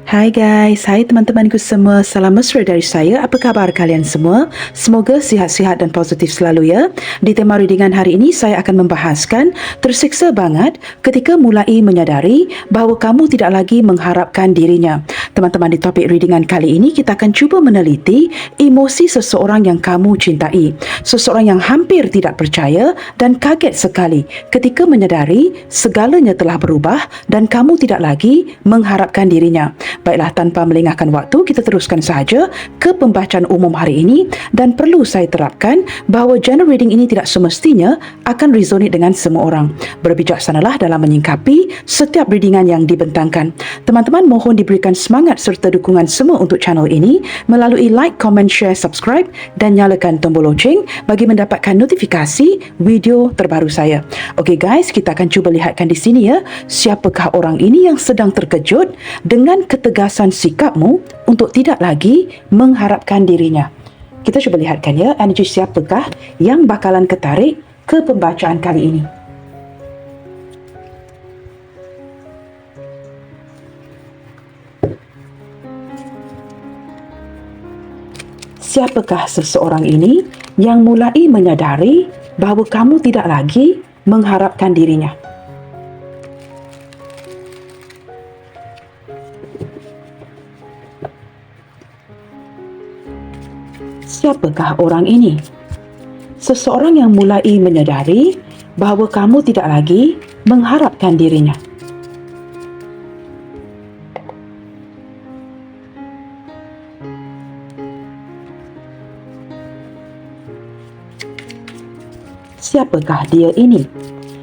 Hai guys, hai teman-temanku semua. Salam mesra dari saya. Apa khabar kalian semua? Semoga sihat-sihat dan positif selalu ya. Di tema readingan hari ini saya akan membahaskan tersiksa banget ketika mulai menyadari bahawa kamu tidak lagi mengharapkan dirinya. Teman-teman, di topik readingan kali ini kita akan cuba meneliti emosi seseorang yang kamu cintai. Seseorang yang hampir tidak percaya dan kaget sekali ketika menyadari segalanya telah berubah dan kamu tidak lagi mengharapkan dirinya. Baiklah, tanpa melengahkan waktu, kita teruskan sahaja ke pembacaan umum hari ini dan perlu saya terapkan bahawa general reading ini tidak semestinya akan resonate dengan semua orang. Berbijaksanalah dalam menyingkapi setiap readingan yang dibentangkan. Teman-teman mohon diberikan semangat serta dukungan semua untuk channel ini melalui like, comment, share, subscribe dan nyalakan tombol loceng bagi mendapatkan notifikasi video terbaru saya. Okey guys, kita akan cuba lihatkan di sini ya, siapakah orang ini yang sedang terkejut dengan ketegasan sikapmu untuk tidak lagi mengharapkan dirinya. Kita cuba lihatkan ya, energi siapakah yang bakalan ketarik ke pembacaan kali ini. Siapakah seseorang ini yang mulai menyadari bahawa kamu tidak lagi mengharapkan dirinya? Siapakah orang ini? Seseorang yang mulai menyadari bahawa kamu tidak lagi mengharapkan dirinya. Siapakah dia ini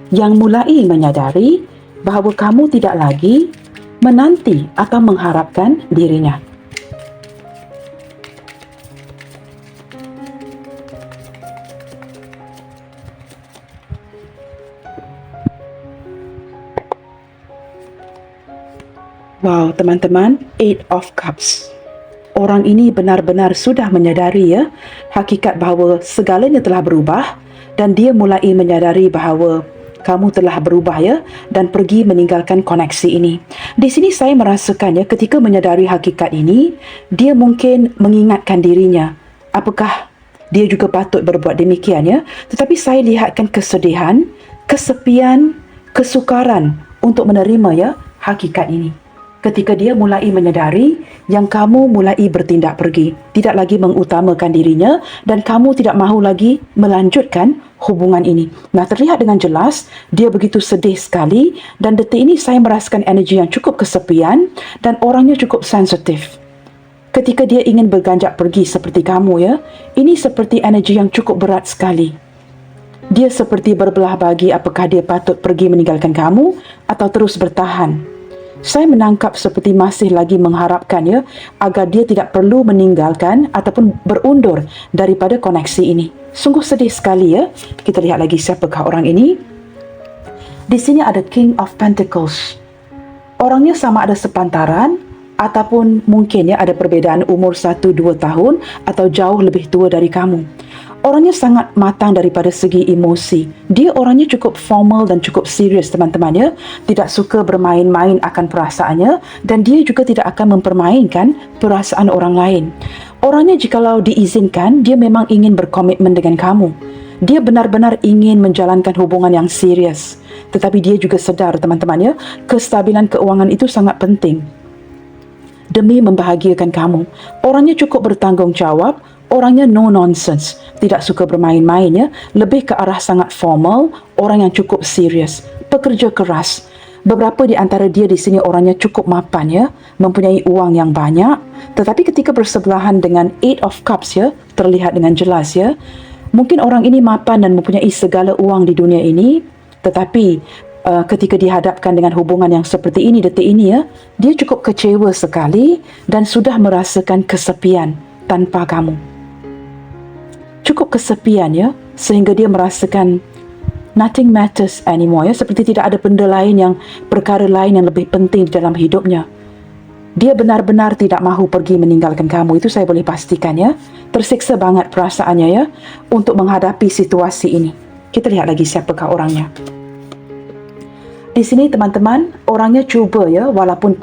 yang mulai menyadari bahawa kamu tidak lagi menanti atau mengharapkan dirinya? Wow, teman-teman, Eight of Cups. Orang ini benar-benar sudah menyadari ya, hakikat bahawa segalanya telah berubah dan dia mulai menyadari bahawa kamu telah berubah ya dan pergi meninggalkan koneksi ini. Di sini saya merasakan ya, ketika menyadari hakikat ini, dia mungkin mengingatkan dirinya, apakah dia juga patut berbuat demikian ya. Tetapi saya lihatkan kesedihan, kesepian, kesukaran untuk menerima ya hakikat ini. Ketika dia mulai menyadari yang kamu mulai bertindak pergi, tidak lagi mengutamakan dirinya dan kamu tidak mahu lagi melanjutkan hubungan ini. Nah, terlihat dengan jelas dia begitu sedih sekali dan detik ini saya merasakan energi yang cukup kesepian dan orangnya cukup sensitif. Ketika dia ingin berganjak pergi seperti kamu ya, ini seperti energi yang cukup berat sekali. Dia seperti berbelah bagi apakah dia patut pergi meninggalkan kamu atau terus bertahan. Saya menangkap seperti masih lagi mengharapkan ya agar dia tidak perlu meninggalkan ataupun berundur daripada koneksi ini. Sungguh sedih sekali ya. Kita lihat lagi siapakah orang ini. Di sini ada King of Pentacles. Orangnya sama ada sepantaran ataupun mungkin ya ada perbezaan umur 1-2 tahun atau jauh lebih tua dari kamu. Orangnya sangat matang daripada segi emosi. Dia orangnya cukup formal dan cukup serius teman-teman ya. Tidak suka bermain-main akan perasaannya dan dia juga tidak akan mempermainkan perasaan orang lain. Orangnya jikalau diizinkan, dia memang ingin berkomitmen dengan kamu. Dia benar-benar ingin menjalankan hubungan yang serius. Tetapi dia juga sedar teman-teman ya, kestabilan keuangan itu sangat penting demi membahagiakan kamu. Orangnya cukup bertanggungjawab, orangnya no nonsense, tidak suka bermain-main ya, lebih ke arah sangat formal, orang yang cukup serius, pekerja keras. Beberapa di antara dia di sini orangnya cukup mapan ya, mempunyai uang yang banyak, tetapi ketika bersebelahan dengan Eight of Cups ya, terlihat dengan jelas ya, mungkin orang ini mapan dan mempunyai segala uang di dunia ini, tetapi ketika dihadapkan dengan hubungan yang seperti ini detik ini ya, dia cukup kecewa sekali dan sudah merasakan kesepian tanpa kamu. Cukup kesepian ya, sehingga dia merasakan nothing matters anymore ya, seperti tidak ada benda lain yang, perkara lain yang lebih penting di dalam hidupnya. Dia benar-benar tidak mahu pergi meninggalkan kamu, itu saya boleh pastikan ya. Tersiksa banget perasaannya ya untuk menghadapi situasi ini. Kita lihat lagi siapakah orangnya. Di sini teman-teman, orangnya cuba ya, walaupun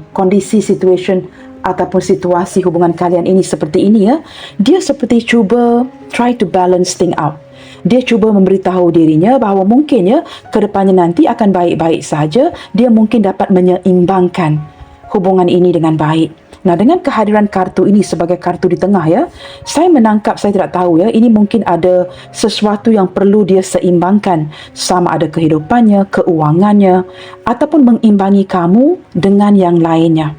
kondisi situation ataupun situasi hubungan kalian ini seperti ini ya, dia seperti cuba try to balance thing out. Dia cuba memberitahu dirinya bahawa mungkin ya kedepannya nanti akan baik-baik saja, dia mungkin dapat menyeimbangkan hubungan ini dengan baik. Nah, dengan kehadiran kartu ini sebagai kartu di tengah ya, saya menangkap, saya tidak tahu ya, ini mungkin ada sesuatu yang perlu dia seimbangkan, sama ada kehidupannya, keuangannya, ataupun mengimbangi kamu dengan yang lainnya.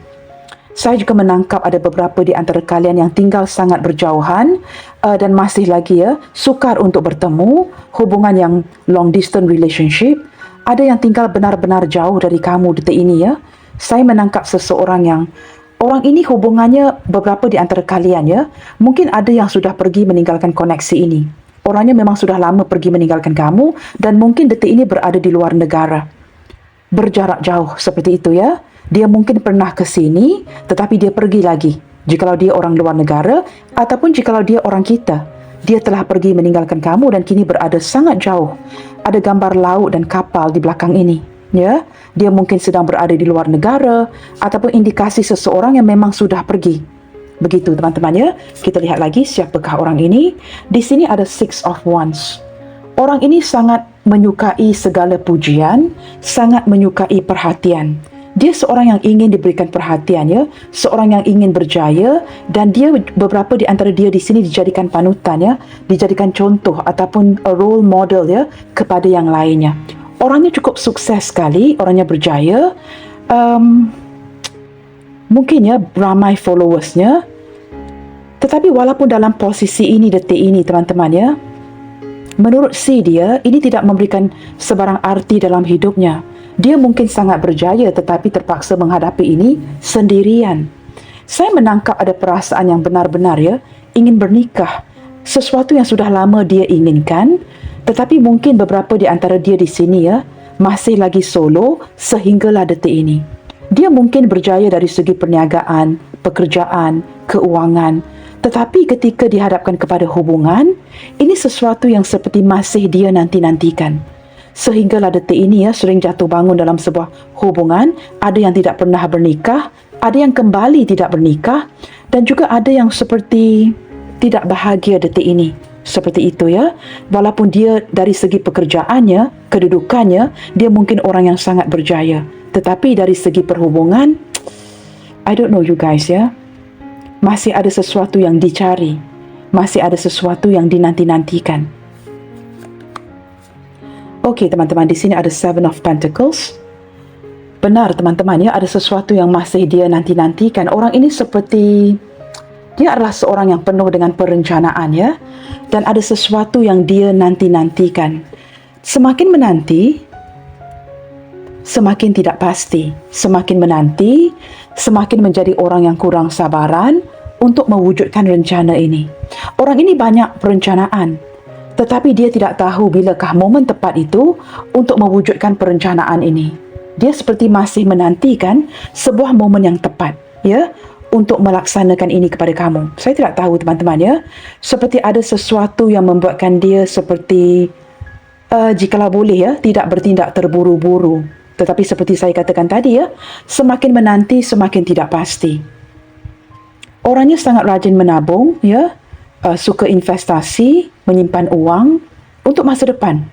Saya juga menangkap ada beberapa di antara kalian yang tinggal sangat berjauhan dan masih lagi ya sukar untuk bertemu, hubungan yang long distance relationship. Ada yang tinggal benar-benar jauh dari kamu detik ini ya. Saya menangkap seseorang yang orang ini hubungannya beberapa di antara kalian ya, mungkin ada yang sudah pergi meninggalkan koneksi ini. Orangnya memang sudah lama pergi meninggalkan kamu dan mungkin detik ini berada di luar negara. Berjarak jauh seperti itu ya. Dia mungkin pernah ke sini tetapi dia pergi lagi. Jikalau dia orang luar negara ataupun jikalau dia orang kita. Dia telah pergi meninggalkan kamu dan kini berada sangat jauh. Ada gambar laut dan kapal di belakang ini. Ya, dia mungkin sedang berada di luar negara ataupun indikasi seseorang yang memang sudah pergi. Begitu teman-teman ya. Kita lihat lagi siapakah orang ini. Di sini ada Six of Wands. Orang ini sangat menyukai segala pujian, sangat menyukai perhatian. Dia seorang yang ingin diberikan perhatian ya, seorang yang ingin berjaya dan dia beberapa di antara dia di sini dijadikan panutan ya, dijadikan contoh ataupun a role model ya kepada yang lainnya. Orangnya cukup sukses sekali, orangnya berjaya, mungkin ya ramai followersnya. Tetapi walaupun dalam posisi ini detik ini teman-teman ya, menurut si dia ini tidak memberikan sebarang arti dalam hidupnya. Dia mungkin sangat berjaya tetapi terpaksa menghadapi ini sendirian. Saya menangkap ada perasaan yang benar-benar ya, ingin bernikah. Sesuatu yang sudah lama dia inginkan, tetapi mungkin beberapa di antara dia di sini ya, masih lagi solo sehinggalah detik ini. Dia mungkin berjaya dari segi perniagaan, pekerjaan, keuangan. Tetapi ketika dihadapkan kepada hubungan, ini sesuatu yang seperti masih dia nanti-nantikan. Sehinggalah detik ini ya, sering jatuh bangun dalam sebuah hubungan, ada yang tidak pernah bernikah, ada yang kembali tidak bernikah, dan juga ada yang seperti tidak bahagia detik ini. Seperti itu ya. Walaupun dia dari segi pekerjaannya, kedudukannya, dia mungkin orang yang sangat berjaya. Tetapi dari segi perhubungan, I don't know you guys ya. Masih ada sesuatu yang dicari. Masih ada sesuatu yang dinanti-nantikan. Okey teman-teman, di sini ada Seven of Pentacles. Benar teman-teman ya, ada sesuatu yang masih dia nanti-nantikan. Orang ini seperti dia adalah seorang yang penuh dengan perencanaan ya, dan ada sesuatu yang dia nanti-nantikan. Semakin menanti, semakin tidak pasti. Semakin menanti, semakin menjadi orang yang kurang sabaran untuk mewujudkan rencana ini. Orang ini banyak perencanaan, tetapi dia tidak tahu bilakah momen tepat itu untuk mewujudkan perencanaan ini. Dia seperti masih menantikan sebuah momen yang tepat ya, untuk melaksanakan ini kepada kamu. Saya tidak tahu teman-teman ya. Seperti ada sesuatu yang membuatkan dia seperti jikalau boleh ya, tidak bertindak terburu-buru. Tetapi seperti saya katakan tadi ya, semakin menanti semakin tidak pasti. Orangnya sangat rajin menabung ya, suka investasi, menyimpan uang untuk masa depan.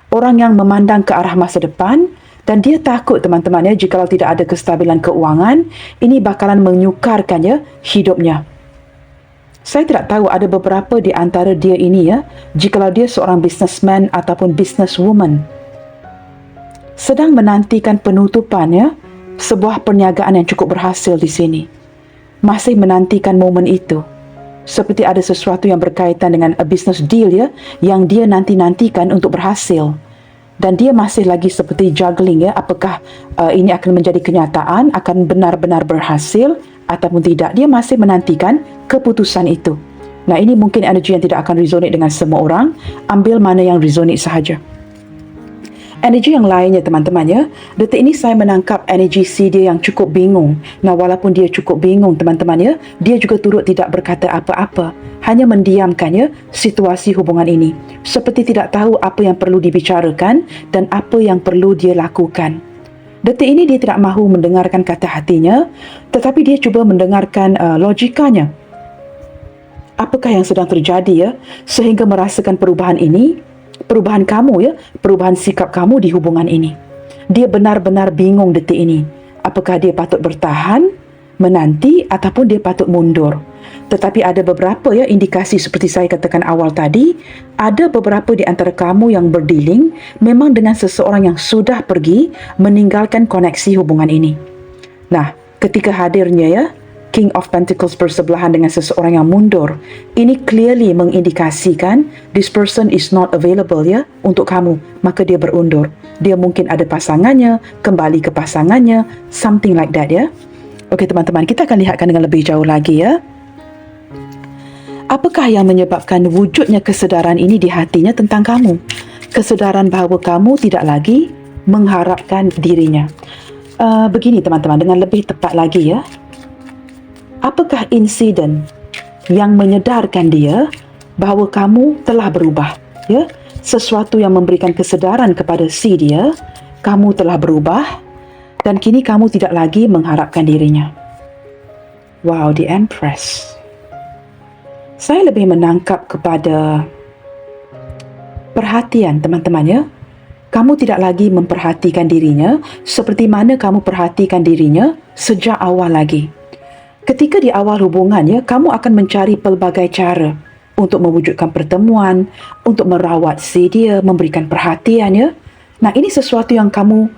Orang yang memandang ke arah masa depan dan dia takut teman-teman ya, jikalau tidak ada kestabilan keuangan, ini bakalan menyukarkan ya hidupnya. Saya tidak tahu ada beberapa di antara dia ini ya, jikalau dia seorang businessman ataupun businesswoman, sedang menantikan penutupan ya, sebuah perniagaan yang cukup berhasil di sini. Masih menantikan momen itu. Seperti ada sesuatu yang berkaitan dengan a business deal ya, yang dia nanti-nantikan untuk berhasil. Dan dia masih lagi seperti juggling ya, apakah ini akan menjadi kenyataan, akan benar-benar berhasil ataupun tidak. Dia masih menantikan keputusan itu. Nah, ini mungkin energi yang tidak akan resonate dengan semua orang. Ambil mana yang resonate sahaja. Energi yang lainnya teman-teman ya, detik ini saya menangkap energi si dia yang cukup bingung. Nah, walaupun dia cukup bingung teman-teman ya, dia juga turut tidak berkata apa-apa. hanya mendiamkan ya situasi hubungan ini, seperti tidak tahu apa yang perlu dibicarakan dan apa yang perlu dia lakukan. Detik ini dia tidak mahu mendengarkan kata hatinya, tetapi dia cuba mendengarkan logikanya. Apakah yang sedang terjadi ya, sehingga merasakan perubahan ini, perubahan kamu ya, perubahan sikap kamu di hubungan ini. Dia benar-benar bingung detik ini. Apakah dia patut bertahan, menanti ataupun dia patut mundur. Tetapi ada beberapa ya indikasi seperti saya katakan awal tadi, ada beberapa di antara kamu yang berdealing memang dengan seseorang yang sudah pergi meninggalkan koneksi hubungan ini. Nah, ketika hadirnya ya King of Pentacles bersebelahan dengan seseorang yang mundur, ini clearly mengindikasikan this person is not available ya untuk kamu, maka dia berundur. Dia mungkin ada pasangannya, kembali ke pasangannya, something like that ya. Okey teman-teman, kita akan lihatkan dengan lebih jauh lagi ya. Apakah yang menyebabkan wujudnya kesedaran ini di hatinya tentang kamu? Kesedaran bahawa kamu tidak lagi mengharapkan dirinya. Begini teman-teman, dengan lebih tepat lagi ya. Apakah insiden yang menyedarkan dia bahawa kamu telah berubah? Ya, sesuatu yang memberikan kesedaran kepada si dia, kamu telah berubah dan kini kamu tidak lagi mengharapkan dirinya. Wow, the Empress. Saya lebih menangkap kepada perhatian teman-teman ya. Kamu tidak lagi memperhatikan dirinya seperti mana kamu perhatikan dirinya sejak awal lagi. Ketika di awal hubungannya, kamu akan mencari pelbagai cara untuk mewujudkan pertemuan, untuk merawat si dia, memberikan perhatian ya. Nah, ini sesuatu yang kamu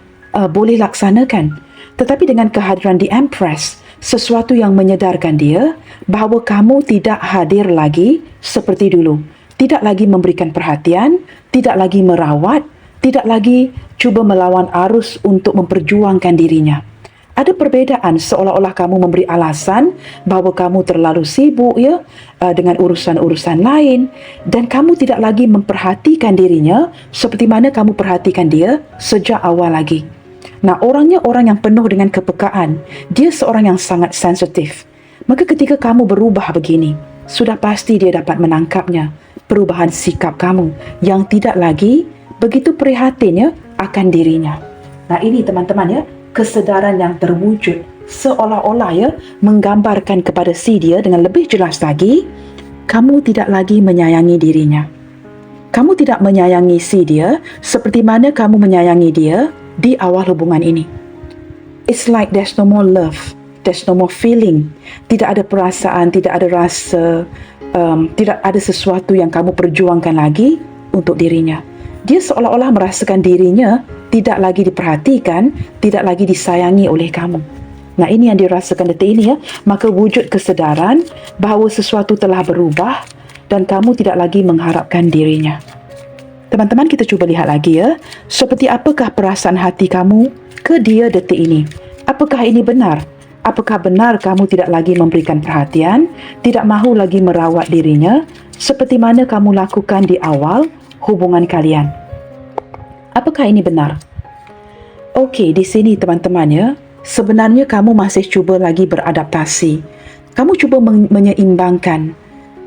boleh laksanakan. Tetapi dengan kehadiran di Empress, sesuatu yang menyedarkan dia bahawa kamu tidak hadir lagi seperti dulu. Tidak lagi memberikan perhatian, tidak lagi merawat, tidak lagi cuba melawan arus untuk memperjuangkan dirinya. Ada perbezaan, seolah-olah kamu memberi alasan bahawa kamu terlalu sibuk ya dengan urusan-urusan lain dan kamu tidak lagi memperhatikan dirinya seperti mana kamu perhatikan dia sejak awal lagi. Nah, orangnya orang yang penuh dengan kepekaan. Dia seorang yang sangat sensitif. Maka ketika kamu berubah begini, sudah pasti dia dapat menangkapnya. Perubahan sikap kamu yang tidak lagi begitu prihatin ya akan dirinya. Nah, ini teman-teman ya, kesedaran yang terwujud seolah-olah ya menggambarkan kepada si dia dengan lebih jelas lagi, kamu tidak lagi menyayangi dirinya. Kamu tidak menyayangi si dia seperti mana kamu menyayangi dia di awal hubungan ini. It's like there's no more love, there's no more feeling. Tidak ada perasaan, tidak ada rasa, tidak ada sesuatu yang kamu perjuangkan lagi untuk dirinya. Dia seolah-olah merasakan dirinya tidak lagi diperhatikan, tidak lagi disayangi oleh kamu. Nah, ini yang dirasakan detik ini ya. Maka wujud kesedaran bahawa sesuatu telah berubah dan kamu tidak lagi mengharapkan dirinya. Teman-teman, kita cuba lihat lagi ya. Seperti apakah perasaan hati kamu ke dia detik ini? Apakah ini benar? Apakah benar kamu tidak lagi memberikan perhatian, tidak mahu lagi merawat dirinya seperti mana kamu lakukan di awal hubungan kalian? Apakah ini benar? Okey, di sini teman-teman ya, sebenarnya kamu masih cuba lagi beradaptasi. Kamu cuba menyeimbangkan.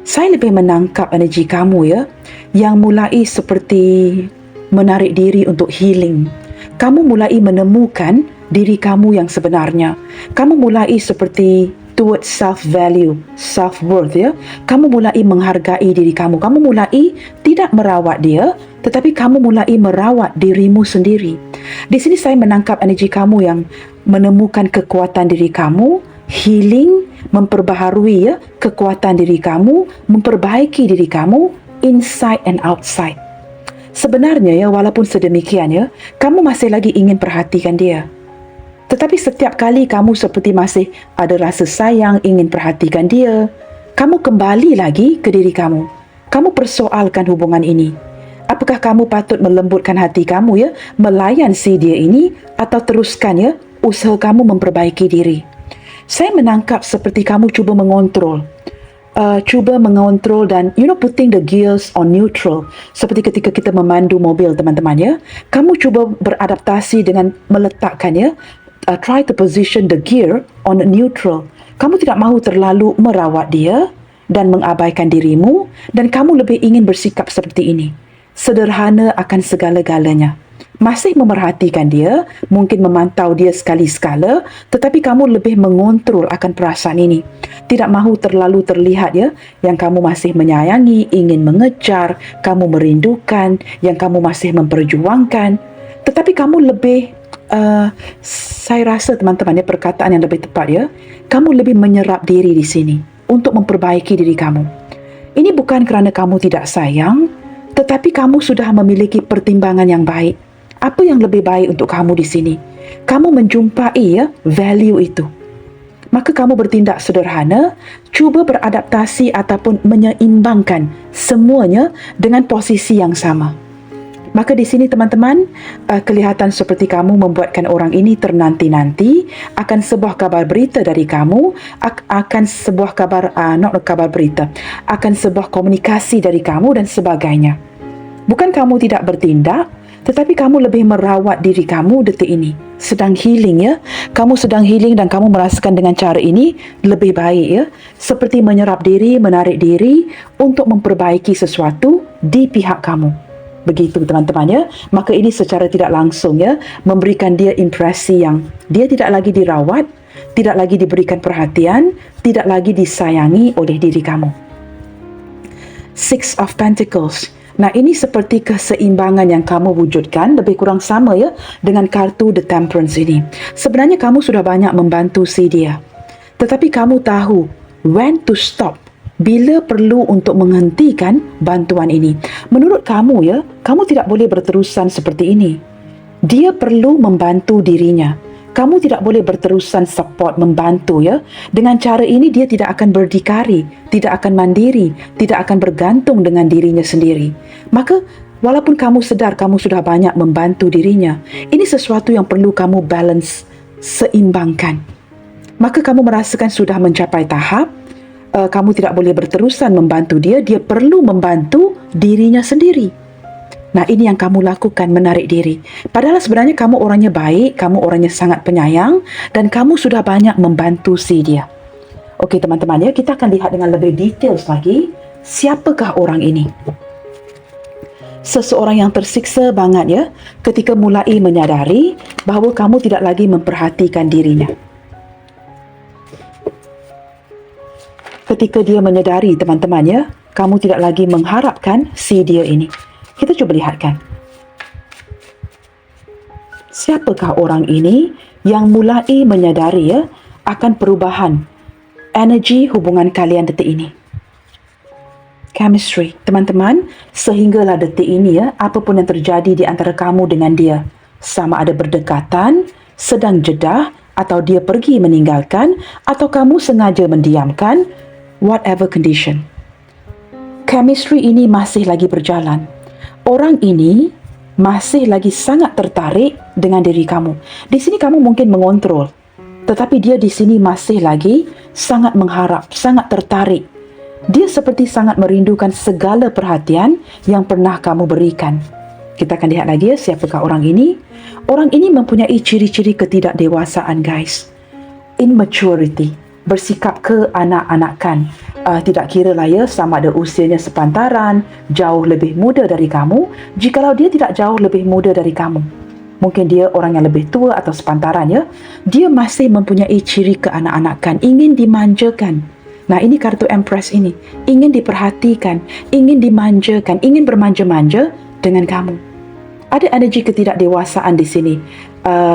Saya lebih menangkap energi kamu ya, yang mulai seperti menarik diri untuk healing. Kamu mulai menemukan diri kamu yang sebenarnya. Kamu mulai seperti towards self-value, self-worth ya. Kamu mulai menghargai diri kamu. Kamu mulai tidak merawat dia, tetapi kamu mulai merawat dirimu sendiri. Di sini saya menangkap energi kamu yang menemukan kekuatan diri kamu, healing, memperbaharui ya kekuatan diri kamu, memperbaiki diri kamu inside and outside. Sebenarnya ya, walaupun sedemikian ya, kamu masih lagi ingin perhatikan dia. Tetapi setiap kali kamu seperti masih ada rasa sayang, ingin perhatikan dia, kamu kembali lagi ke diri kamu. Kamu persoalkan hubungan ini. Apakah kamu patut melembutkan hati kamu ya, melayan si dia ini, atau teruskan ya usaha kamu memperbaiki diri? Saya menangkap seperti kamu cuba mengontrol. Dan putting the gears on neutral, seperti ketika kita memandu mobil teman-teman ya, kamu cuba beradaptasi dengan meletakkan ya, try to position the gear on neutral. Kamu tidak mahu terlalu merawat dia, dan mengabaikan dirimu, dan kamu lebih ingin bersikap seperti ini. Sederhana akan segala-galanya. Masih memerhatikan dia, mungkin memantau dia sekali-sekala, tetapi kamu lebih mengontrol akan perasaan ini. Tidak mahu terlalu terlihat ya, yang kamu masih menyayangi, ingin mengejar, kamu merindukan, yang kamu masih memperjuangkan. Tetapi kamu lebih, saya rasa teman-teman ya, perkataan yang lebih tepat ya, kamu lebih menyerap diri di sini untuk memperbaiki diri kamu. Ini bukan kerana kamu tidak sayang, tetapi kamu sudah memiliki pertimbangan yang baik. Apa yang lebih baik untuk kamu di sini? Kamu menjumpai ya value itu. Maka kamu bertindak sederhana, cuba beradaptasi ataupun menyeimbangkan semuanya dengan posisi yang sama. Maka di sini teman-teman, kelihatan seperti kamu membuatkan orang ini ternanti-nanti akan sebuah kabar berita dari kamu, akan sebuah kabar, akan sebuah komunikasi dari kamu dan sebagainya. Bukan kamu tidak bertindak, tetapi kamu lebih merawat diri kamu detik ini. Sedang healing ya. Kamu sedang healing dan kamu merasakan dengan cara ini lebih baik ya. Seperti menyerap diri, menarik diri untuk memperbaiki sesuatu di pihak kamu. Begitu teman-teman ya. Maka ini secara tidak langsung ya, memberikan dia impresi yang dia tidak lagi dirawat, tidak lagi diberikan perhatian, tidak lagi disayangi oleh diri kamu. Six of Pentacles. Nah, ini seperti keseimbangan yang kamu wujudkan, lebih kurang sama ya dengan kartu The Temperance ini. Sebenarnya kamu sudah banyak membantu si dia. Tetapi kamu tahu when to stop, bila perlu untuk menghentikan bantuan ini. Menurut kamu ya, kamu tidak boleh berterusan seperti ini. Dia perlu membantu dirinya. Kamu tidak boleh berterusan support, membantu ya. Dengan cara ini dia tidak akan berdikari, tidak akan mandiri, tidak akan bergantung dengan dirinya sendiri. Maka walaupun kamu sedar kamu sudah banyak membantu dirinya, ini sesuatu yang perlu kamu balance, seimbangkan. Maka kamu merasakan sudah mencapai tahap, kamu tidak boleh berterusan membantu dia, dia perlu membantu dirinya sendiri. Nah, ini yang kamu lakukan, menarik diri. Padahal sebenarnya kamu orangnya baik, kamu orangnya sangat penyayang, dan kamu sudah banyak membantu si dia. Okey teman-teman ya, kita akan lihat dengan lebih detail lagi, siapakah orang ini? Seseorang yang tersiksa banget ya, ketika mulai menyadari bahawa kamu tidak lagi memperhatikan dirinya. Ketika dia menyadari teman-teman ya, kamu tidak lagi mengharapkan si dia ini. Kita cuba lihatkan. Siapakah orang ini yang mulai menyadari ya akan perubahan energi hubungan kalian detik ini? Chemistry. Teman-teman, sehinggalah detik ini ya, apapun yang terjadi di antara kamu dengan dia, sama ada berdekatan, sedang jedah, atau dia pergi meninggalkan, atau kamu sengaja mendiamkan, whatever condition. Chemistry ini masih lagi berjalan. Orang ini masih lagi sangat tertarik dengan diri kamu. Di sini kamu mungkin mengontrol, tetapi dia di sini masih lagi sangat mengharap, sangat tertarik. Dia seperti sangat merindukan segala perhatian yang pernah kamu berikan. Kita akan lihat lagi ya, siapakah orang ini. Orang ini mempunyai ciri-ciri ketidakdewasaan guys. Immaturity, bersikap keanak-anakan. Tidak kira lah ya sama ada usianya sepantaran, jauh lebih muda dari kamu. Jikalau dia tidak jauh lebih muda dari kamu, mungkin dia orang yang lebih tua atau sepantaran ya, dia masih mempunyai ciri keanak-anakan, ingin dimanjakan. Nah, ini kartu Empress ini, ingin diperhatikan, ingin dimanjakan, ingin bermanja-manja dengan kamu. Ada energi ketidakdewasaan di sini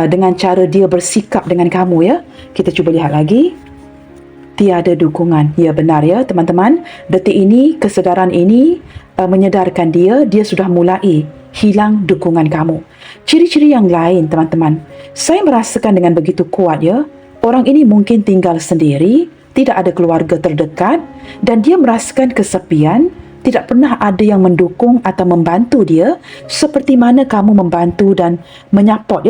dengan cara dia bersikap dengan kamu ya. Kita cuba lihat lagi. Tiada dukungan. Ya, benar ya teman-teman. Detik ini, kesedaran ini menyedarkan dia sudah mulai hilang dukungan kamu. Ciri-ciri yang lain teman-teman, saya merasakan dengan begitu kuat ya, orang ini mungkin tinggal sendiri, tidak ada keluarga terdekat, dan dia merasakan kesepian, tidak pernah ada yang mendukung atau membantu dia seperti mana kamu membantu dan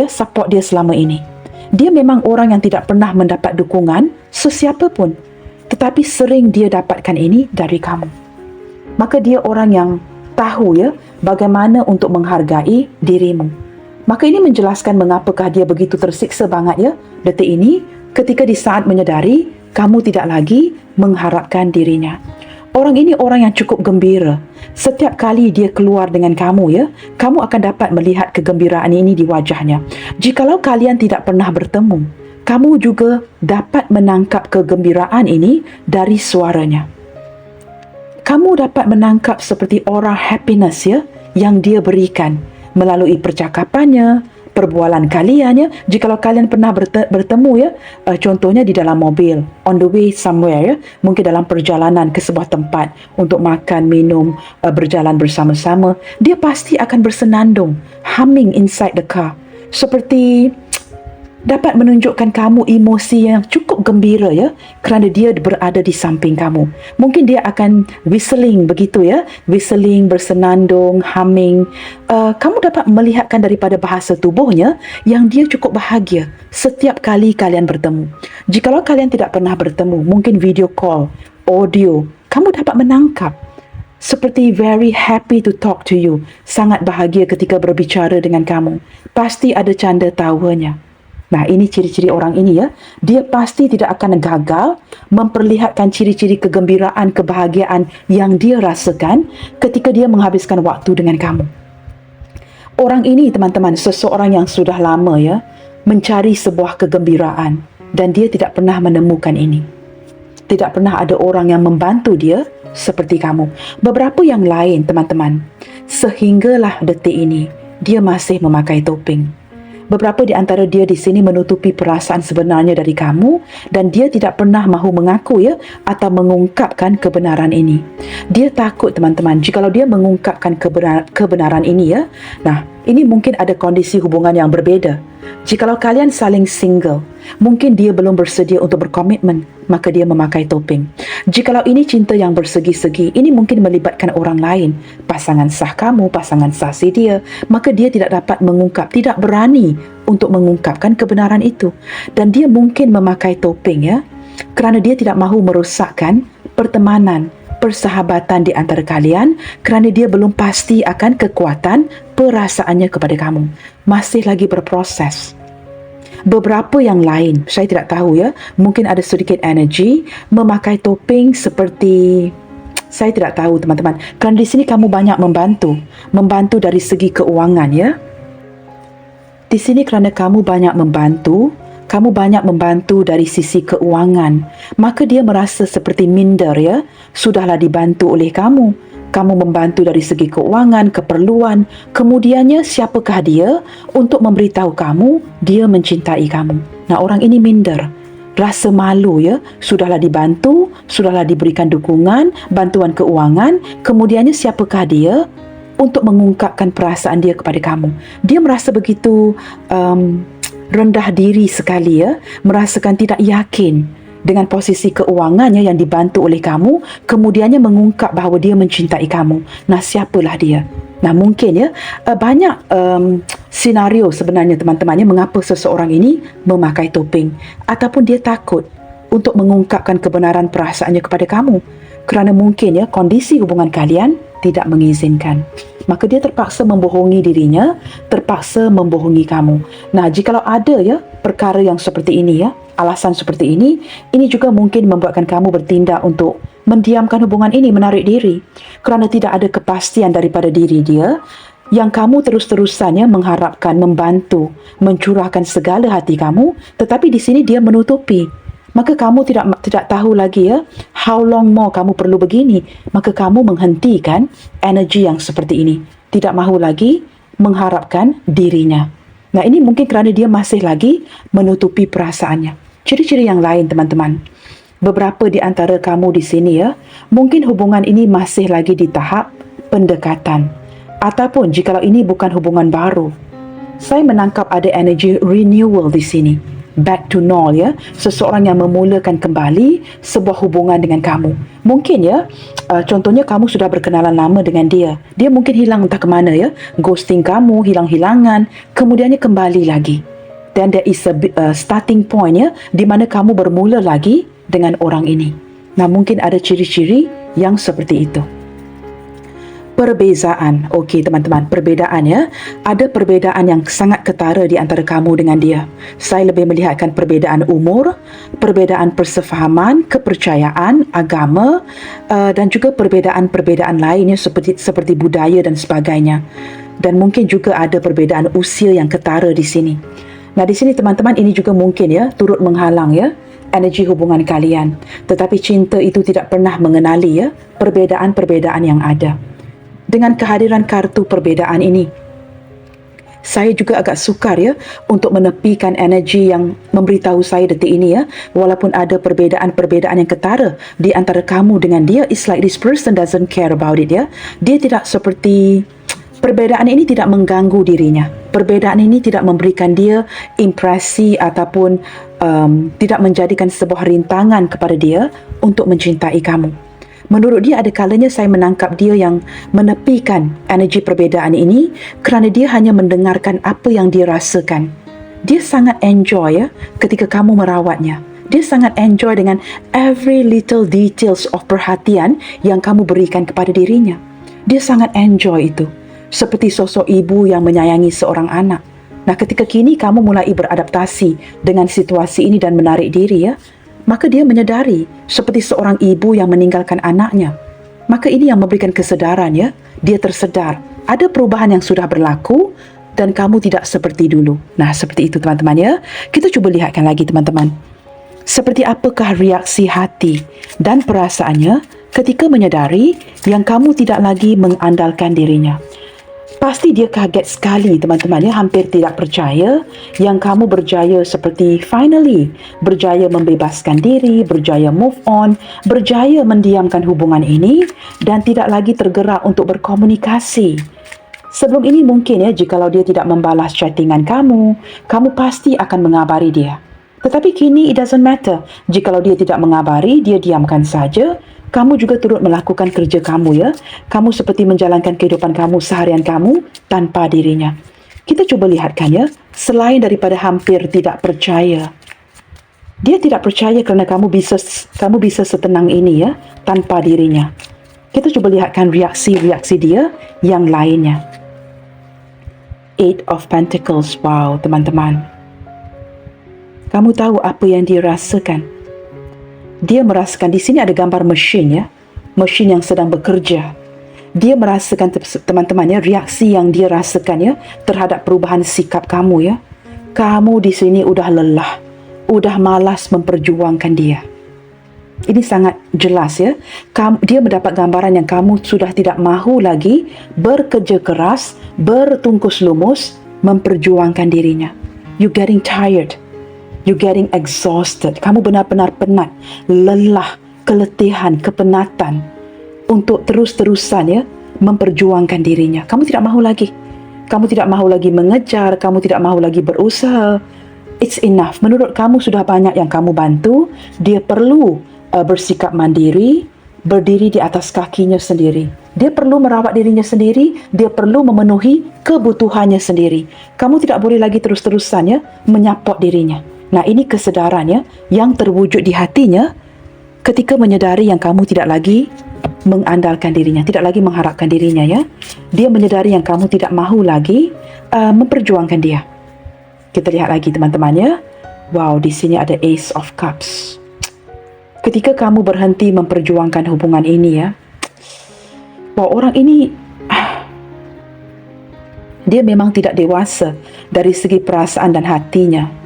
support dia selama ini. Dia memang orang yang tidak pernah mendapat dukungan sesiapa pun, tetapi sering dia dapatkan ini dari kamu. Maka dia orang yang tahu ya bagaimana untuk menghargai dirimu. Maka ini menjelaskan mengapakah dia begitu tersiksa banget ya detik ini ketika di saat menyadari kamu tidak lagi mengharapkan dirinya. Orang ini orang yang cukup gembira. Setiap kali dia keluar dengan kamu ya, kamu akan dapat melihat kegembiraan ini di wajahnya. Jikalau kalian tidak pernah bertemu, kamu juga dapat menangkap kegembiraan ini dari suaranya. Kamu dapat menangkap seperti orang happiness ya yang dia berikan melalui percakapannya, perbualan kalian ya. Jikalau kalian pernah bertemu ya, contohnya di dalam mobil, on the way somewhere ya, mungkin dalam perjalanan ke sebuah tempat untuk makan, minum, berjalan bersama-sama, dia pasti akan bersenandung, humming inside the car. Seperti dapat menunjukkan kamu emosi yang cukup gembira ya, kerana dia berada di samping kamu. Mungkin dia akan whistling begitu ya, whistling, bersenandung, humming. Kamu dapat melihatkan daripada bahasa tubuhnya yang dia cukup bahagia setiap kali kalian bertemu. Jikalau kalian tidak pernah bertemu, mungkin video call, audio, kamu dapat menangkap seperti very happy to talk to you, sangat bahagia ketika berbicara dengan kamu. Pasti ada canda tawanya. Nah, ini ciri-ciri orang ini ya. Dia pasti tidak akan gagal memperlihatkan ciri-ciri kegembiraan, kebahagiaan yang dia rasakan ketika dia menghabiskan waktu dengan kamu. Orang ini, teman-teman, seseorang yang sudah lama ya, mencari sebuah kegembiraan dan dia tidak pernah menemukan ini. Tidak pernah ada orang yang membantu dia seperti kamu. Beberapa yang lain, teman-teman, sehinggalah detik ini, dia masih memakai topeng. Beberapa di antara dia di sini menutupi perasaan sebenarnya dari kamu dan dia tidak pernah mahu mengaku ya atau mengungkapkan kebenaran ini. Dia takut, teman-teman, jikalau dia mengungkapkan kebenaran ini ya. Nah, ini mungkin ada kondisi hubungan yang berbeda. Jikalau kalian saling single, mungkin dia belum bersedia untuk berkomitmen, maka dia memakai topeng. Jikalau ini cinta yang bersegi-segi, ini mungkin melibatkan orang lain, pasangan sah kamu, pasangan sah si dia, maka dia tidak dapat mengungkap, tidak berani untuk mengungkapkan kebenaran itu. Dan dia mungkin memakai topeng ya, kerana dia tidak mahu merosakkan pertemanan, persahabatan di antara kalian, kerana dia belum pasti akan kekuatan perasaannya kepada kamu. Masih lagi berproses. Beberapa yang lain, saya tidak tahu ya, mungkin ada sedikit energi memakai topeng seperti, saya tidak tahu, teman-teman. Kerana di sini kamu banyak membantu dari segi keuangan ya. Di sini kerana kamu banyak membantu dari sisi keuangan, maka dia merasa seperti minder ya, sudahlah dibantu oleh kamu. Kamu membantu dari segi keuangan, keperluan, kemudiannya siapakah dia untuk memberitahu kamu dia mencintai kamu. Nah, orang ini minder, rasa malu ya, sudahlah dibantu, sudahlah diberikan dukungan, bantuan keuangan, kemudiannya siapakah dia untuk mengungkapkan perasaan dia kepada kamu. Dia merasa begitu rendah diri sekali ya, merasakan tidak yakin dengan posisi keuangannya yang dibantu oleh kamu, kemudiannya mengungkap bahawa dia mencintai kamu. Nah, siapalah dia? Nah, mungkin ya, banyak senario sebenarnya, teman-temannya, mengapa seseorang ini memakai topeng. Ataupun dia takut untuk mengungkapkan kebenaran perasaannya kepada kamu. Kerana mungkin ya, kondisi hubungan kalian tidak mengizinkan. Maka dia terpaksa membohongi dirinya, terpaksa membohongi kamu. Nah, jikalau ada ya perkara yang seperti ini ya, alasan seperti ini juga mungkin membuatkan kamu bertindak untuk mendiamkan hubungan ini, menarik diri. Kerana tidak ada kepastian daripada diri dia, yang kamu terus-terusannya mengharapkan, membantu, mencurahkan segala hati kamu, tetapi di sini dia menutupi. Maka kamu tidak tahu lagi ya, how long more kamu perlu begini. Maka kamu menghentikan energi yang seperti ini. Tidak mahu lagi mengharapkan dirinya. Nah, ini mungkin kerana dia masih lagi menutupi perasaannya. Ciri-ciri yang lain, teman-teman. Beberapa di antara kamu di sini ya, mungkin hubungan ini masih lagi di tahap pendekatan. Ataupun jikalau ini bukan hubungan baru, saya menangkap ada energi renewal di sini. Back to null ya, seseorang yang memulakan kembali sebuah hubungan dengan kamu. Mungkin ya, contohnya kamu sudah berkenalan lama dengan dia, dia mungkin hilang entah ke mana ya, ghosting kamu, hilang-hilangan, kemudiannya kembali lagi. Dan there is a starting point ya, di mana kamu bermula lagi dengan orang ini. Nah, mungkin ada ciri-ciri yang seperti itu. Perbezaan. Okey teman-teman, perbezaan ya. Ada perbezaan yang sangat ketara di antara kamu dengan dia. Saya lebih melihatkan perbezaan umur, perbezaan persefahaman, kepercayaan, agama dan juga perbezaan-perbezaan lainnya seperti budaya dan sebagainya. Dan mungkin juga ada perbezaan usia yang ketara di sini. Nah, di sini teman-teman, ini juga mungkin ya turut menghalang ya energi hubungan kalian. Tetapi cinta itu tidak pernah mengenali ya perbezaan-perbezaan yang ada. Dengan kehadiran kartu perbezaan ini, saya juga agak sukar ya untuk menepikan energi yang memberitahu saya detik ini ya, walaupun ada perbezaan-perbezaan yang ketara di antara kamu dengan dia, it's like this person doesn't care about it ya. Dia tidak seperti, perbezaan ini tidak mengganggu dirinya. Perbezaan ini tidak memberikan dia impresi ataupun tidak menjadikan sebuah rintangan kepada dia untuk mencintai kamu. Menurut dia, ada kalanya saya menangkap dia yang menepikan energi perbezaan ini kerana dia hanya mendengarkan apa yang dia rasakan. Dia sangat enjoy ya ketika kamu merawatnya. Dia sangat enjoy dengan every little details of perhatian yang kamu berikan kepada dirinya. Dia sangat enjoy itu. Seperti sosok ibu yang menyayangi seorang anak. Nah, ketika kini kamu mulai beradaptasi dengan situasi ini dan menarik diri ya, maka dia menyedari seperti seorang ibu yang meninggalkan anaknya. Maka ini yang memberikan kesedaran ya. Dia tersedar ada perubahan yang sudah berlaku dan kamu tidak seperti dulu. Nah, seperti itu teman-teman ya. Kita cuba lihatkan lagi teman-teman. Seperti apakah reaksi hati dan perasaannya ketika menyedari yang kamu tidak lagi mengandalkan dirinya. Pasti dia kaget sekali teman-teman ya, hampir tidak percaya yang kamu berjaya seperti finally berjaya membebaskan diri, berjaya move on, berjaya mendiamkan hubungan ini dan tidak lagi tergerak untuk berkomunikasi. Sebelum ini mungkin ya, jikalau dia tidak membalas chattingan kamu pasti akan mengabari dia. Tetapi kini it doesn't matter. Jikalau dia tidak mengabari, dia diamkan saja. Kamu juga turut melakukan kerja kamu ya. Kamu seperti menjalankan kehidupan kamu, seharian kamu tanpa dirinya. Kita cuba lihatkan ya, selain daripada hampir tidak percaya. Dia tidak percaya kerana kamu bisa setenang ini ya tanpa dirinya. Kita cuba lihatkan reaksi-reaksi dia yang lainnya. Eight of Pentacles. Wow, teman-teman. Kamu tahu apa yang dia rasakan? Dia merasakan, di sini ada gambar mesin ya, mesin yang sedang bekerja. Dia merasakan teman-teman ya, reaksi yang dia rasakan ya terhadap perubahan sikap kamu ya. Kamu di sini udah lelah, udah malas memperjuangkan dia. Ini sangat jelas ya. Dia mendapat gambaran yang kamu sudah tidak mahu lagi bekerja keras, bertungkus lumus memperjuangkan dirinya. You getting tired. You getting exhausted. Kamu benar-benar penat, lelah, keletihan, kepenatan untuk terus-terusan ya memperjuangkan dirinya. Kamu tidak mahu lagi. Kamu tidak mahu lagi mengejar, kamu tidak mahu lagi berusaha. It's enough. Menurut kamu sudah banyak yang kamu bantu. Dia perlu bersikap mandiri, berdiri di atas kakinya sendiri. Dia perlu merawat dirinya sendiri, dia perlu memenuhi kebutuhannya sendiri. Kamu tidak boleh lagi terus-terusan ya menyapot dirinya. Nah, ini kesedarannya yang terwujud di hatinya ketika menyedari yang kamu tidak lagi mengandalkan dirinya, tidak lagi mengharapkan dirinya ya. Dia menyedari yang kamu tidak mahu lagi memperjuangkan dia. Kita lihat lagi teman-teman ya. Wow, di sini ada Ace of Cups. Ketika kamu berhenti memperjuangkan hubungan ini ya, wow, orang ini dia memang tidak dewasa dari segi perasaan dan hatinya.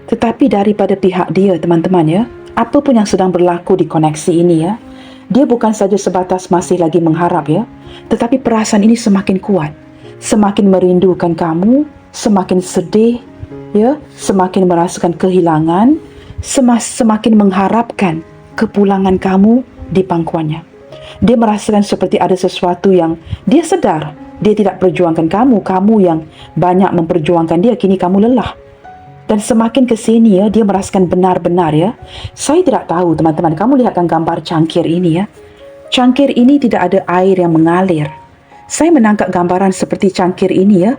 Tetapi daripada pihak dia teman-teman ya, apa pun yang sedang berlaku di koneksi ini ya, dia bukan saja sebatas masih lagi mengharap ya, tetapi perasaan ini semakin kuat, semakin merindukan kamu, semakin sedih ya, semakin merasakan kehilangan, semakin mengharapkan kepulangan kamu di pangkuannya. Dia merasakan seperti ada sesuatu yang dia sedar dia tidak perjuangkan kamu yang banyak memperjuangkan dia, kini kamu lelah. Dan semakin ke sini ya, dia merasakan benar-benar ya. Saya tidak tahu teman-teman, kamu lihatkan gambar cangkir ini ya. Cangkir ini tidak ada air yang mengalir. Saya menangkap gambaran seperti cangkir ini ya,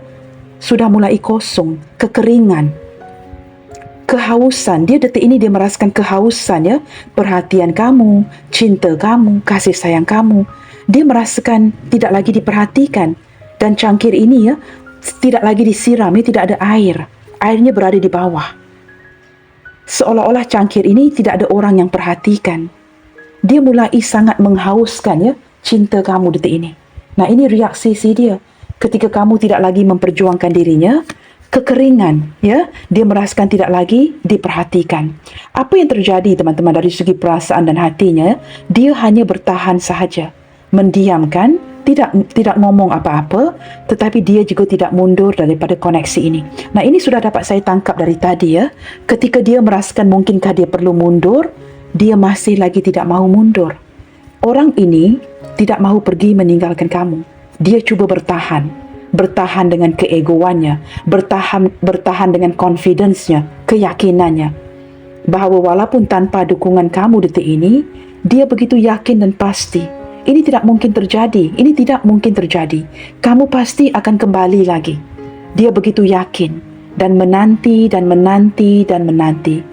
sudah mulai kosong, kekeringan, kehausan. Dia detik ini dia merasakan kehausan ya, perhatian kamu, cinta kamu, kasih sayang kamu. Dia merasakan tidak lagi diperhatikan, dan cangkir ini tidak lagi disiram, tidak ada air. Airnya berada di bawah. Seolah-olah cangkir ini tidak ada orang yang perhatikan. Dia mulai sangat menghauskan cinta kamu detik ini. Nah, ini reaksi dia. Ketika kamu tidak lagi memperjuangkan dirinya, kekeringan, dia merasakan tidak lagi diperhatikan. Apa yang terjadi teman-teman dari segi perasaan dan hatinya? Dia hanya bertahan sahaja, mendiamkan, tidak ngomong apa-apa, tetapi dia juga tidak mundur daripada koneksi ini. Nah, ini sudah dapat saya tangkap dari tadi ketika dia merasakan mungkinkah dia perlu mundur, dia masih lagi tidak mahu mundur. Orang ini tidak mahu pergi meninggalkan kamu. Dia cuba bertahan dengan keegoannya, bertahan dengan confidence-nya, keyakinannya, bahawa walaupun tanpa dukungan kamu detik ini, dia begitu yakin dan pasti ini tidak mungkin terjadi, ini tidak mungkin terjadi. Kamu pasti akan kembali lagi. Dia begitu yakin dan menanti dan menanti dan menanti.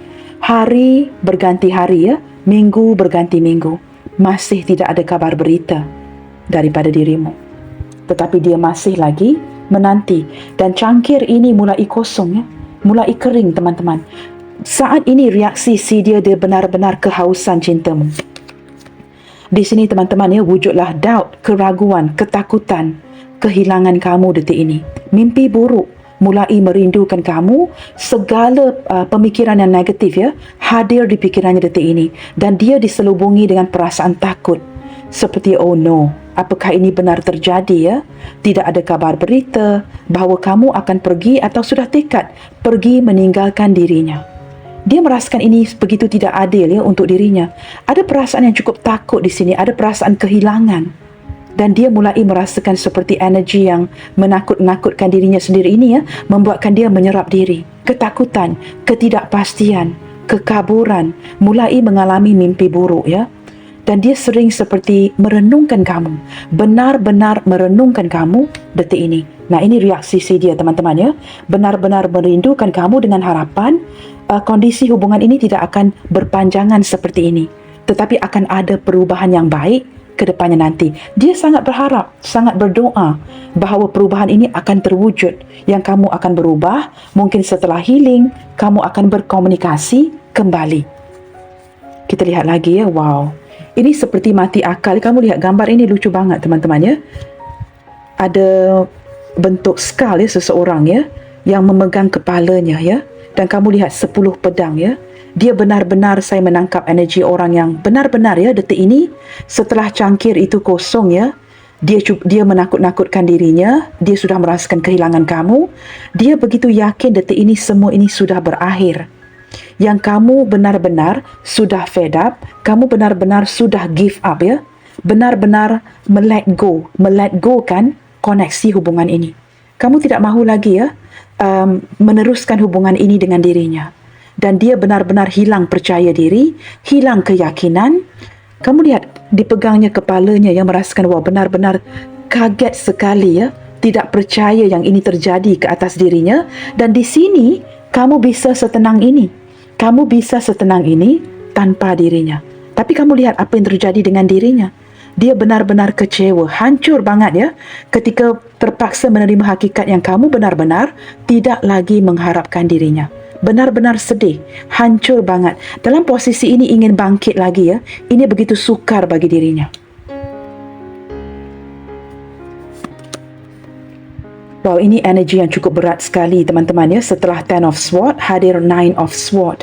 Hari berganti hari minggu berganti minggu. Masih tidak ada kabar berita daripada dirimu. Tetapi dia masih lagi menanti, dan cangkir ini mulai kosong mulai kering teman-teman. Saat ini reaksi dia benar-benar kehausan cintamu. Di sini teman-teman wujudlah doubt, keraguan, ketakutan, kehilangan kamu detik ini. Mimpi buruk mulai merindukan kamu, segala pemikiran yang negatif hadir di pikirannya detik ini, dan dia diselubungi dengan perasaan takut. Seperti, oh no, apakah ini benar terjadi Tidak ada kabar berita bahawa kamu akan pergi atau sudah tekad pergi meninggalkan dirinya. Dia merasakan ini begitu tidak adil untuk dirinya. Ada perasaan yang cukup takut di sini, ada perasaan kehilangan. Dan dia mulai merasakan seperti energi yang menakut-nakutkan dirinya sendiri ini membuatkan dia menyerap diri. Ketakutan, ketidakpastian, kekaburan, mulai mengalami mimpi buruk Dan dia sering seperti merenungkan kamu, benar-benar merenungkan kamu detik ini. Nah, ini reaksi dia teman-teman benar-benar merindukan kamu dengan harapan kondisi hubungan ini tidak akan berpanjangan seperti ini, tetapi akan ada perubahan yang baik ke depannya nanti. Dia sangat berharap, sangat berdoa bahawa perubahan ini akan terwujud, yang kamu akan berubah. Mungkin setelah healing, kamu akan berkomunikasi kembali. Kita lihat lagi wow. Ini seperti mati akal. Kamu lihat gambar ini lucu banget teman-teman Ada bentuk skull seseorang yang memegang kepalanya dan kamu lihat 10 pedang Dia benar-benar, saya menangkap energi orang yang benar-benar detik ini setelah cangkir itu kosong dia menakut-nakutkan dirinya, dia sudah merasakan kehilangan kamu, dia begitu yakin detik ini semua ini sudah berakhir. Yang kamu benar-benar sudah fed up, kamu benar-benar sudah give up benar-benar let go kan koneksi hubungan ini. Kamu tidak mahu lagi meneruskan hubungan ini dengan dirinya. Dan dia benar-benar hilang percaya diri, hilang keyakinan. Kamu lihat dipegangnya kepalanya yang merasakan benar-benar kaget sekali tidak percaya yang ini terjadi ke atas dirinya. Dan di sini kamu bisa setenang ini. Kamu bisa setenang ini tanpa dirinya. Tapi kamu lihat apa yang terjadi dengan dirinya. Dia benar-benar kecewa, hancur banget ketika terpaksa menerima hakikat yang kamu benar-benar tidak lagi mengharapkan dirinya. Benar-benar sedih, hancur banget. Dalam posisi ini ingin bangkit lagi ini begitu sukar bagi dirinya. Wow, ini energi yang cukup berat sekali teman-teman Setelah 10 of Swords, hadir 9 of Swords.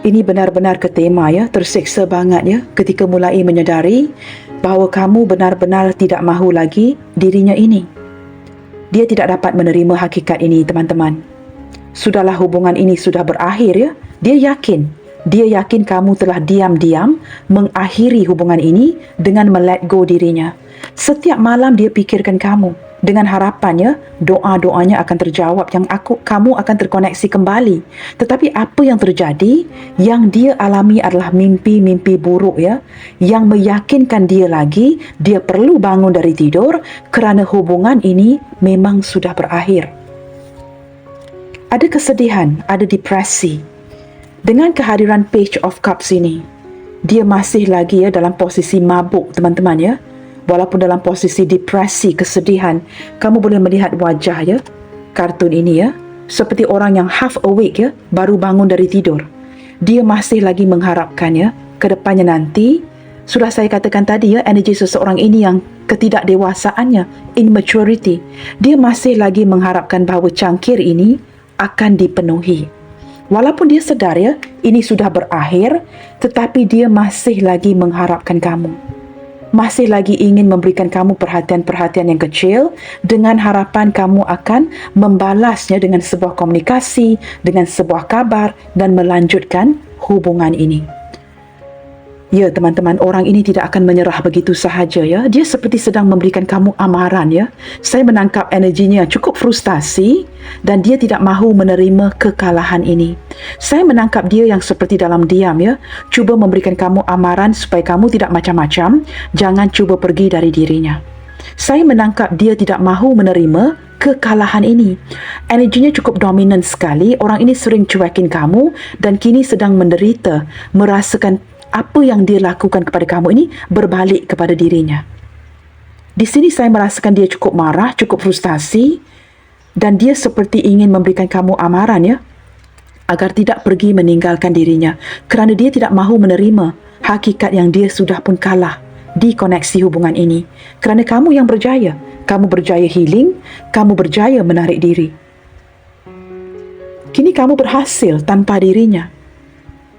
Ini benar-benar ke tema tersiksa banget ketika mulai menyedari bahawa kamu benar-benar tidak mahu lagi dirinya ini. Dia tidak dapat menerima hakikat ini teman-teman. Sudahlah hubungan ini sudah berakhir Dia yakin kamu telah diam-diam mengakhiri hubungan ini dengan let go dirinya. Setiap malam dia pikirkan kamu dengan harapannya doa-doanya akan terjawab, yang kamu akan terkoneksi kembali. Tetapi apa yang terjadi? Yang dia alami adalah mimpi-mimpi buruk yang meyakinkan dia lagi dia perlu bangun dari tidur kerana hubungan ini memang sudah berakhir. Ada kesedihan, ada depresi. Dengan kehadiran Page of Cups ini, dia masih lagi dalam posisi mabuk, teman-teman Walaupun dalam posisi depresi, kesedihan, kamu boleh melihat wajah kartun ini seperti orang yang half awake baru bangun dari tidur. Dia masih lagi mengharapkan ke depannya nanti. Sudah saya katakan tadi energi seseorang ini yang ketidakdewasaannya, immaturity. Dia masih lagi mengharapkan bahawa cangkir ini akan dipenuhi. Walaupun dia sedar ini sudah berakhir, tetapi dia masih lagi mengharapkan kamu. Masih lagi ingin memberikan kamu perhatian-perhatian yang kecil dengan harapan kamu akan membalasnya dengan sebuah komunikasi, dengan sebuah kabar dan melanjutkan hubungan ini. Ya, teman-teman, orang ini tidak akan menyerah begitu sahaja Dia seperti sedang memberikan kamu amaran Saya menangkap energinya cukup frustasi dan dia tidak mahu menerima kekalahan ini. Saya menangkap dia yang seperti dalam diam cuba memberikan kamu amaran supaya kamu tidak macam-macam, jangan cuba pergi dari dirinya. Saya menangkap dia tidak mahu menerima kekalahan ini. Energinya cukup dominan sekali. Orang ini sering cuekin kamu dan kini sedang menderita, merasakan apa yang dia lakukan kepada kamu ini berbalik kepada dirinya. Di sini saya merasakan dia cukup marah, cukup frustasi dan dia seperti ingin memberikan kamu amaran agar tidak pergi meninggalkan dirinya kerana dia tidak mahu menerima hakikat yang dia sudah pun kalah di koneksi hubungan ini. Kerana kamu yang berjaya, kamu berjaya healing, kamu berjaya menarik diri. Kini kamu berhasil tanpa dirinya.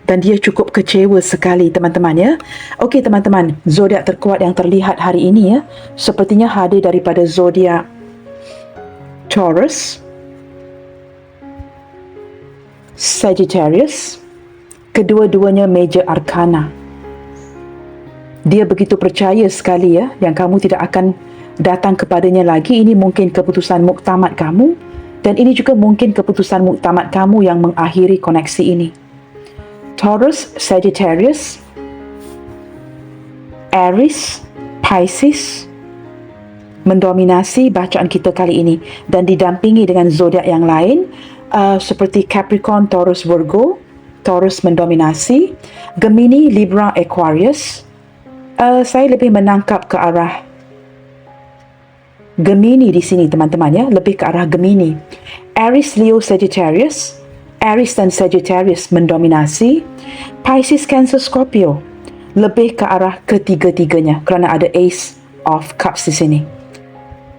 Dan dia cukup kecewa sekali, teman-teman Okey, teman-teman, zodiak terkuat yang terlihat hari ini sepertinya hadir daripada zodiak Taurus, Sagittarius. Kedua-duanya major arcana. Dia begitu percaya sekali yang kamu tidak akan datang kepadanya lagi. Ini mungkin keputusan muktamad kamu dan ini juga mungkin keputusan muktamad kamu yang mengakhiri koneksi ini. Taurus, Sagittarius, Aries, Pisces mendominasi bacaan kita kali ini dan didampingi dengan zodiak yang lain seperti Capricorn, Taurus, Virgo. Taurus mendominasi, Gemini, Libra, Aquarius. Saya lebih menangkap ke arah Gemini di sini, teman-teman lebih ke arah Gemini. Aries, Leo, Sagittarius. Aries dan Sagittarius mendominasi. Pisces, Cancer, Scorpio lebih ke arah ketiga-tiganya kerana ada Ace of Cups di sini.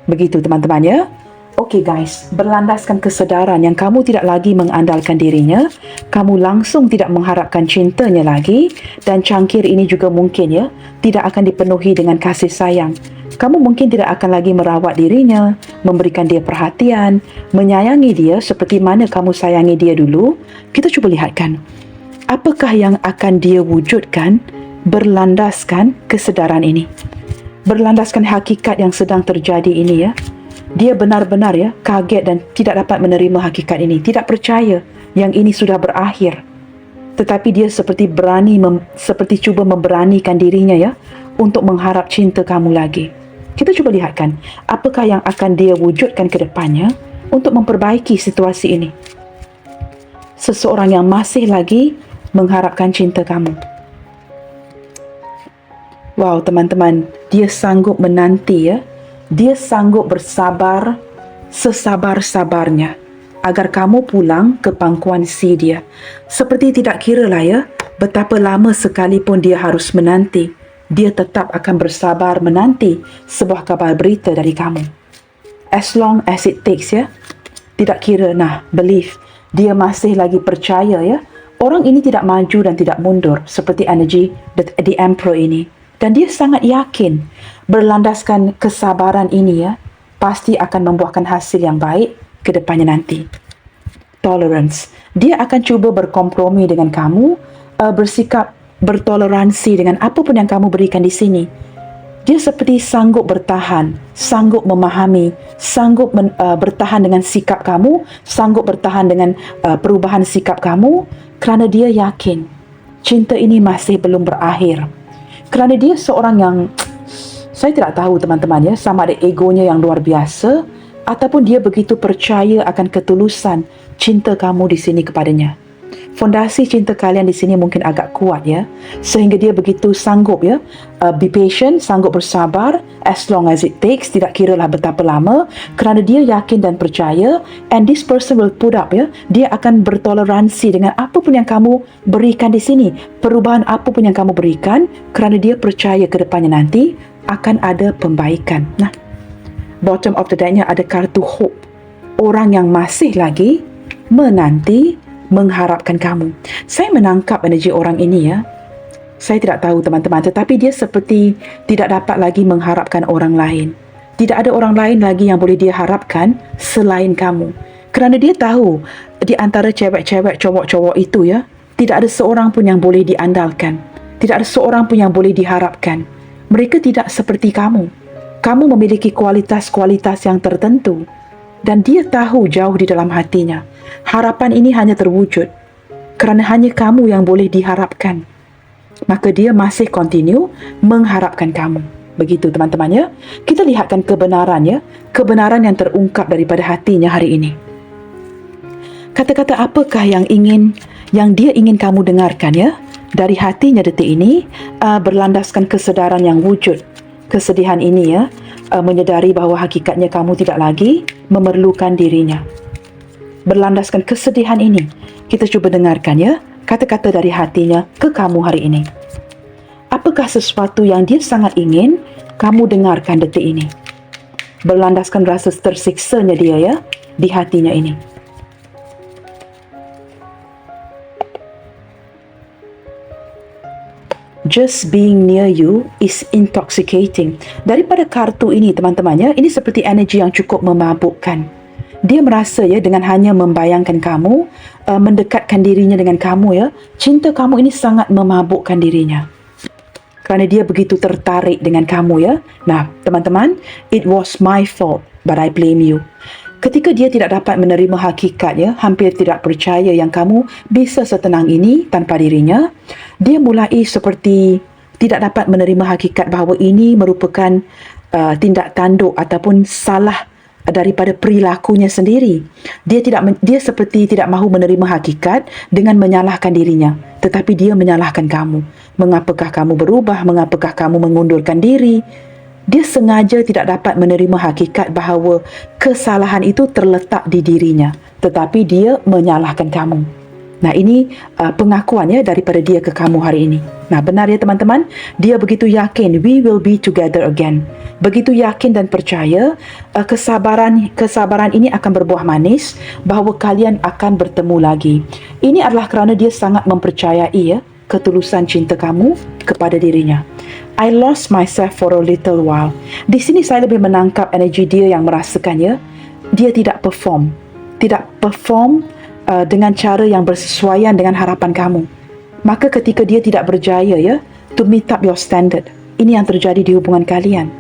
Begitu, teman-teman Okey guys, berlandaskan kesedaran yang kamu tidak lagi mengandalkan dirinya, kamu langsung tidak mengharapkan cintanya lagi dan cangkir ini juga mungkin tidak akan dipenuhi dengan kasih sayang. Kamu mungkin tidak akan lagi merawat dirinya, memberikan dia perhatian, menyayangi dia seperti mana kamu sayangi dia dulu. Kita cuba lihatkan, apakah yang akan dia wujudkan berlandaskan kesedaran ini, berlandaskan hakikat yang sedang terjadi ini Dia benar-benar kaget dan tidak dapat menerima hakikat ini, tidak percaya yang ini sudah berakhir. Tetapi dia seperti seperti cuba memberanikan dirinya untuk mengharap cinta kamu lagi. Kita cuba lihatkan apakah yang akan dia wujudkan ke depannya untuk memperbaiki situasi ini. Seseorang yang masih lagi mengharapkan cinta kamu. Wow, teman-teman, dia sanggup menanti Dia sanggup bersabar sesabar-sabarnya agar kamu pulang ke pangkuan si dia. Seperti tidak kiralah betapa lama sekalipun dia harus menanti, dia tetap akan bersabar menanti sebuah kabar berita dari kamu. As long as it takes Tidak kira believe, dia masih lagi percaya orang ini tidak maju dan tidak mundur seperti energi the Emperor ini. Dan dia sangat yakin berlandaskan kesabaran ini pasti akan membuahkan hasil yang baik ke depannya nanti. Tolerance. Dia akan cuba berkompromi dengan kamu, bersikap bertoleransi dengan apapun yang kamu berikan di sini. Dia seperti sanggup bertahan, sanggup memahami, sanggup bertahan dengan sikap kamu, sanggup bertahan dengan perubahan sikap kamu kerana dia yakin cinta ini masih belum berakhir. Kerana dia seorang yang, saya tidak tahu teman-teman sama ada egonya yang luar biasa ataupun dia begitu percaya akan ketulusan cinta kamu di sini kepadanya. Fondasi cinta kalian di sini mungkin agak kuat ya, sehingga dia begitu sanggup ya, be patient, sanggup bersabar as long as it takes, tidak kira lah betapa lama, kerana dia yakin dan percaya, and this person will put up ya, dia akan bertoleransi dengan apa pun yang kamu berikan di sini, perubahan apa pun yang kamu berikan, kerana dia percaya ke depannya nanti akan ada pembaikan. Nah, bottom of the decknya ada kartu hope, orang yang masih lagi menanti, mengharapkan kamu. Saya menangkap energi orang ini ya. Saya tidak tahu teman-teman, tetapi dia seperti tidak dapat lagi mengharapkan orang lain. Tidak ada orang lain lagi yang boleh dia harapkan selain kamu. Kerana dia tahu di antara cewek-cewek, cowok-cowok itu ya, tidak ada seorang pun yang boleh diandalkan. Tidak ada seorang pun yang boleh diharapkan. Mereka tidak seperti kamu. Kamu memiliki kualitas-kualitas yang tertentu. Dan dia tahu jauh di dalam hatinya, harapan ini hanya terwujud kerana hanya kamu yang boleh diharapkan. Maka dia masih continue mengharapkan kamu. Begitu teman-teman ya. Kita lihatkan kebenaran ya, kebenaran yang terungkap daripada hatinya hari ini. Kata-kata apakah yang dia ingin kamu dengarkan ya? Dari hatinya detik ini, berlandaskan kesedaran yang wujud. Kesedihan ini ya, menyedari bahawa hakikatnya kamu tidak lagi memerlukan dirinya. Berlandaskan kesedihan ini, kita cuba dengarkan ya, kata-kata dari hatinya ke kamu hari ini. Apakah sesuatu yang dia sangat ingin kamu dengarkan detik ini? Berlandaskan rasa tersiksanya dia ya, di hatinya ini. Just being near you is intoxicating. Daripada kartu ini teman-teman ya, ini seperti energi yang cukup memabukkan. Dia merasa ya, dengan hanya membayangkan kamu, mendekatkan dirinya dengan kamu ya, cinta kamu ini sangat memabukkan dirinya. Kerana dia begitu tertarik dengan kamu ya. Nah teman-teman, it was my fault, but I blame you. Ketika dia tidak dapat menerima hakikat ya, hampir tidak percaya yang kamu bisa setenang ini tanpa dirinya, dia mulai seperti tidak dapat menerima hakikat bahawa ini merupakan tindak tanduk ataupun salah daripada perilakunya sendiri. Dia seperti tidak mahu menerima hakikat dengan menyalahkan dirinya, tetapi dia menyalahkan kamu. Mengapakah kamu berubah? Mengapakah kamu mengundurkan diri? Dia sengaja tidak dapat menerima hakikat bahawa kesalahan itu terletak di dirinya, tetapi dia menyalahkan kamu. Nah ini pengakuannya daripada dia ke kamu hari ini. Nah benar ya teman-teman, dia begitu yakin we will be together again. Begitu yakin dan percaya kesabaran ini akan berbuah manis, bahawa kalian akan bertemu lagi. Ini adalah kerana dia sangat mempercayai ya, ketulusan cinta kamu kepada dirinya. I lost myself for a little while. Di sini saya lebih menangkap energi dia yang merasakan ya, dia tidak perform dengan cara yang bersesuaian dengan harapan kamu. Maka ketika dia tidak berjaya ya, to meet up your standard, ini yang terjadi di hubungan kalian.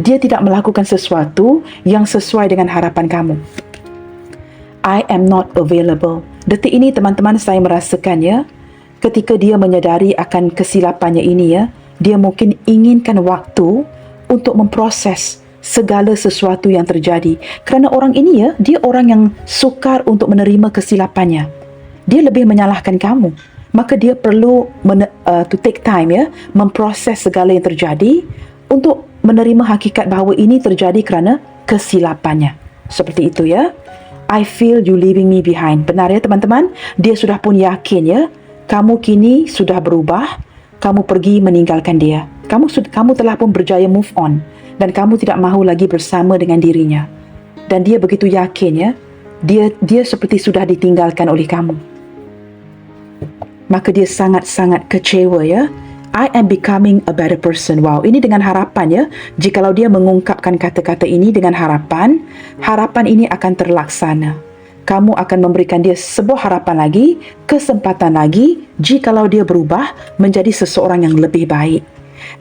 Dia tidak melakukan sesuatu yang sesuai dengan harapan kamu. I am not available. Detik ini teman-teman saya merasakan ya, ketika dia menyadari akan kesilapannya ini ya, dia mungkin inginkan waktu untuk memproses segala sesuatu yang terjadi. Kerana orang ini ya, dia orang yang sukar untuk menerima kesilapannya. Dia lebih menyalahkan kamu. Maka dia perlu to take time ya, memproses segala yang terjadi untuk menerima hakikat bahawa ini terjadi kerana kesilapannya. Seperti itu ya. I feel you leaving me behind. Benar ya teman-teman? Dia sudah pun yakin ya, kamu kini sudah berubah. Kamu pergi meninggalkan dia. Kamu telah pun berjaya move on. Dan kamu tidak mahu lagi bersama dengan dirinya. Dan dia begitu yakin ya, dia seperti sudah ditinggalkan oleh kamu. Maka dia sangat-sangat kecewa ya. I am becoming a better person. Wow, ini dengan harapan ya. Jikalau dia mengungkapkan kata-kata ini dengan harapan ini akan terlaksana. Kamu akan memberikan dia sebuah harapan lagi, kesempatan lagi, jikalau dia berubah menjadi seseorang yang lebih baik.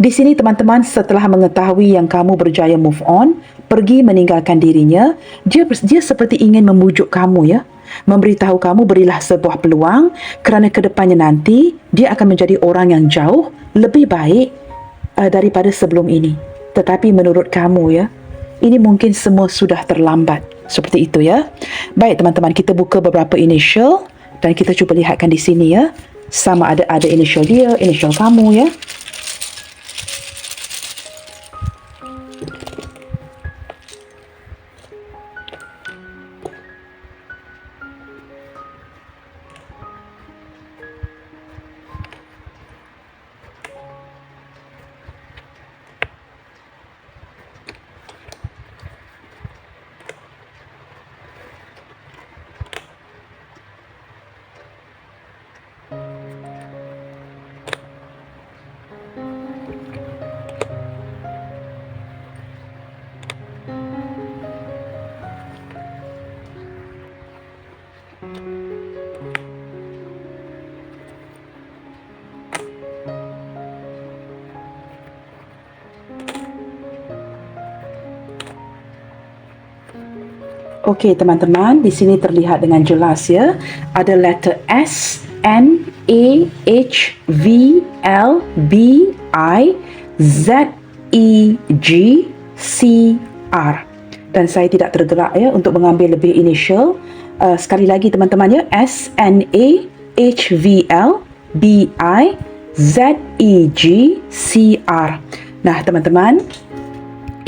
Di sini teman-teman, setelah mengetahui yang kamu berjaya move on, pergi meninggalkan dirinya, dia seperti ingin membujuk kamu ya, memberitahu kamu berilah sebuah peluang, kerana kedepannya nanti dia akan menjadi orang yang jauh lebih baik daripada sebelum ini. Tetapi menurut kamu ya, ini mungkin semua sudah terlambat. Seperti itu ya. Baik teman-teman, kita buka beberapa initial Dan kita cuba lihatkan di sini ya. Sama ada initial dia, initial kamu ya. Okey teman-teman, di sini terlihat dengan jelas ya. Ada letter S, N, A, H, V, L, B, I, Z, E, G, C, R. Dan saya tidak tergerak ya untuk mengambil lebih initial. Sekali lagi teman-teman ya, S, N, A, H, V, L, B, I, Z, E, G, C, R. Nah teman-teman,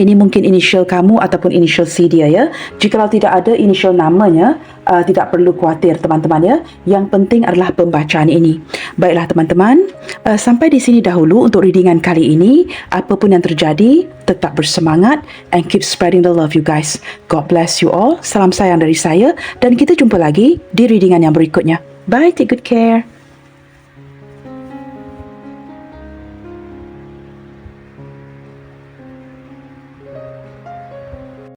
ini mungkin initial kamu ataupun initial C dia ya. Jikalau tidak ada initial namanya, tidak perlu khawatir teman-teman ya. Yang penting adalah pembacaan ini. Baiklah teman-teman, sampai di sini dahulu untuk readingan kali ini. Apapun yang terjadi, tetap bersemangat and keep spreading the love you guys. God bless you all. Salam sayang dari saya dan kita jumpa lagi di readingan yang berikutnya. Bye, take good care.